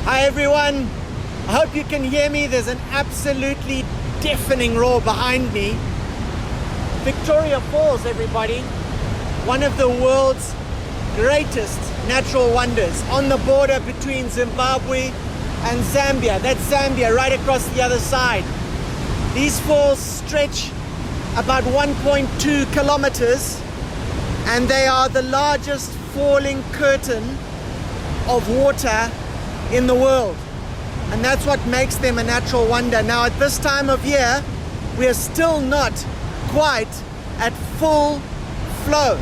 Hi everyone, I hope you can hear me. There's an absolutely deafening roar behind me. Victoria Falls, everybody, one of the world's greatest natural wonders, on the border between Zimbabwe and Zambia. That's Zambia right across the other side. These falls stretch about 1.2 kilometers and they are the largest falling curtain of water in the world, and that's what makes them a natural wonder. Now at this time of year we are still not quite at full flow.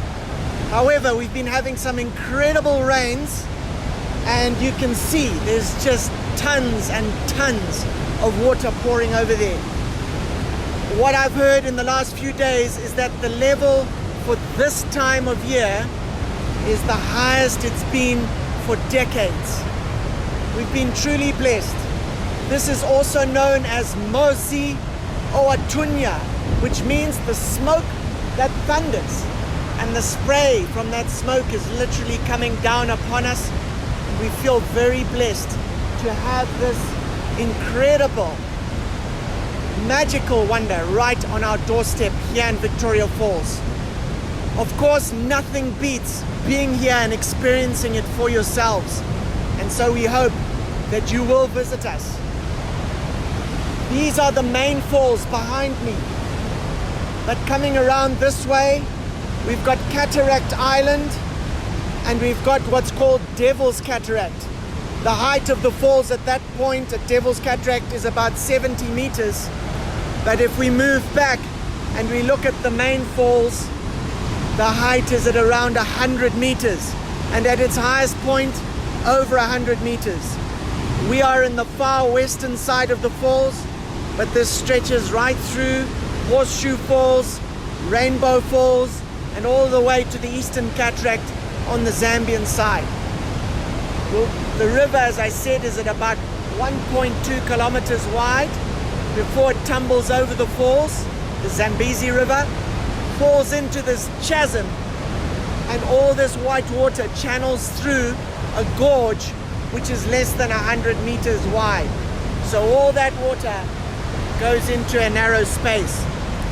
However, we've been having some incredible rains and you can see there's just tons and tons of water pouring over there. What I've heard in the last few days is that the level for this time of year is the highest it's been for decades. We've been truly blessed. This is also known as Mosi Oatunya, which means the smoke that thunders. And the spray from that smoke is literally coming down upon us. We feel very blessed to have this incredible, magical wonder right on our doorstep here in Victoria Falls. Of course, nothing beats being here and experiencing it for yourselves. And so we hope that you will visit us. These are the main falls behind me. But coming around this way, we've got Cataract Island and we've got what's called Devil's Cataract. The height of the falls at that point at Devil's Cataract is about 70 meters. But if we move back and we look at the main falls, the height is at around 100 meters. And at its highest point, over 100 meters. We are in the far western side of the falls, but this stretches right through Horseshoe Falls, Rainbow Falls, and all the way to the Eastern Cataract on the Zambian side. Well, the river, as I said, is at about 1.2 kilometers wide before it tumbles over the falls. The Zambezi River falls into this chasm, and all this white water channels through a gorge which is less than 100 meters wide. So all that water goes into a narrow space,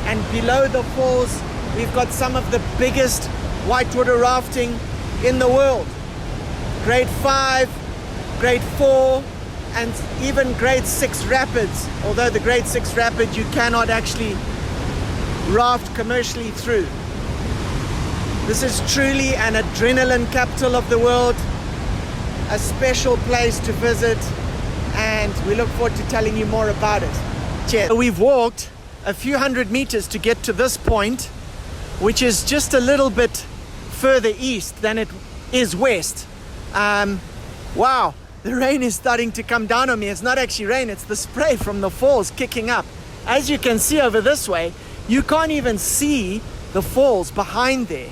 and below the falls we've got some of the biggest whitewater rafting in the world. Grade 5, grade 4, and even grade 6 rapids, although the grade 6 rapid you cannot actually raft commercially through. This is truly an adrenaline capital of the world, a special place to visit, and we look forward to telling you more about it. Cheers. So we've walked a few hundred meters to get to this point, which is just a little bit further east than it is west. Wow, the rain is starting to come down on me. It's not actually rain, it's the spray from the falls kicking up. As you can see over this way, you can't even see the falls behind there.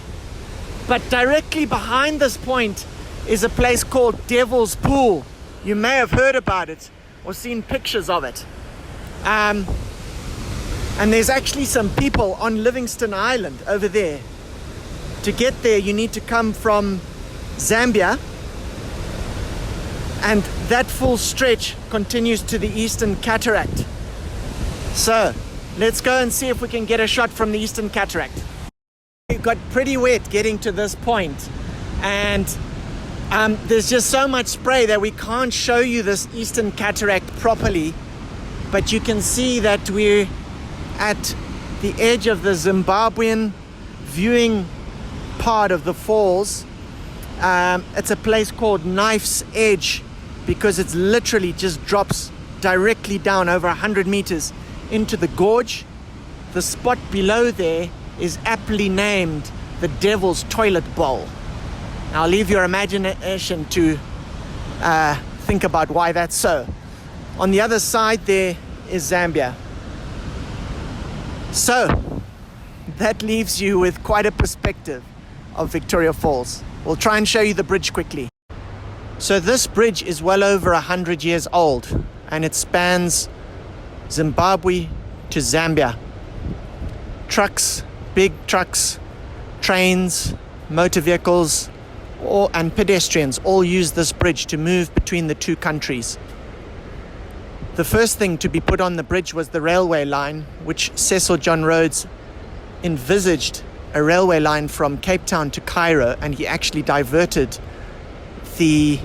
But directly behind this point is a place called Devil's Pool. You may have heard about it or seen pictures of it. And there's actually some people on Livingston Island over there. To get there, you need to come from Zambia, and that full stretch continues to the Eastern Cataract. So let's go and see if we can get a shot from the Eastern Cataract. It got pretty wet getting to this point, and there's just so much spray that we can't show you this Eastern Cataract properly, but you can see that we're at the edge of the Zimbabwean viewing part of the falls. It's a place called Knife's Edge because it's literally just drops directly down over 100 meters into the gorge. The spot below there is aptly named the Devil's Toilet Bowl. I'll leave your imagination to think about why that's so. On the other side there is Zambia. So that leaves you with quite a perspective of Victoria Falls. We'll try and show you the bridge quickly. So this bridge is well over 100 years old, and it spans Zimbabwe to Zambia. Trucks, big trucks, trains, motor vehicles, and pedestrians all use this bridge to move between the two countries. The first thing to be put on the bridge was the railway line, which Cecil John Rhodes envisaged a railway line from Cape Town to Cairo, and he actually diverted the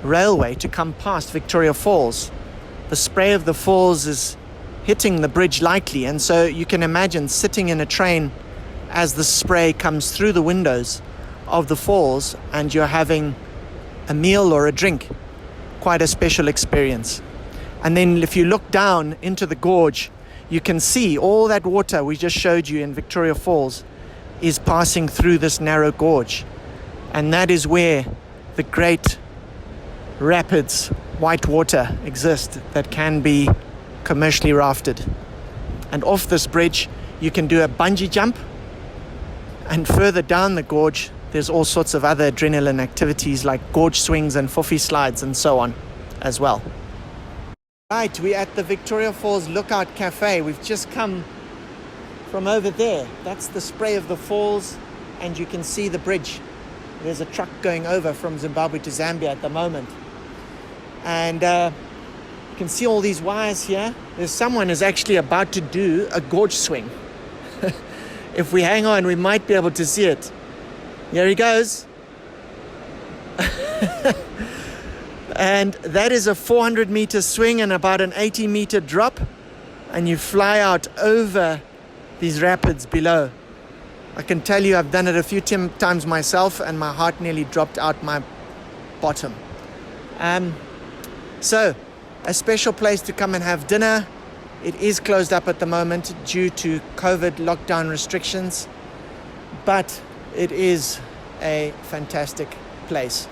railway to come past Victoria Falls. The spray of the falls is hitting the bridge lightly, and so you can imagine sitting in a train as the spray comes through the windows of the falls and you're having a meal or a drink. Quite a special experience. And then if you look down into the gorge, you can see all that water we just showed you in Victoria Falls is passing through this narrow gorge. And that is where the great rapids, white water, exist that can be commercially rafted. And off this bridge, you can do a bungee jump. And further down the gorge, there's all sorts of other adrenaline activities like gorge swings and fofi slides and so on as well. Right, we're at the Victoria Falls Lookout Cafe. We've just come from over there. That's the spray of the falls, and you can see the bridge. There's a truck going over from Zimbabwe to Zambia at the moment. And you can see all these wires here. There's someone who's actually about to do a gorge swing. If we hang on, we might be able to see it. Here he goes. And that is a 400-meter swing and about an 80-meter drop. And you fly out over these rapids below. I can tell you I've done it a few times myself, and my heart nearly dropped out my bottom. So, a special place to come and have dinner. It is closed up at the moment due to COVID lockdown restrictions, but it is a fantastic place.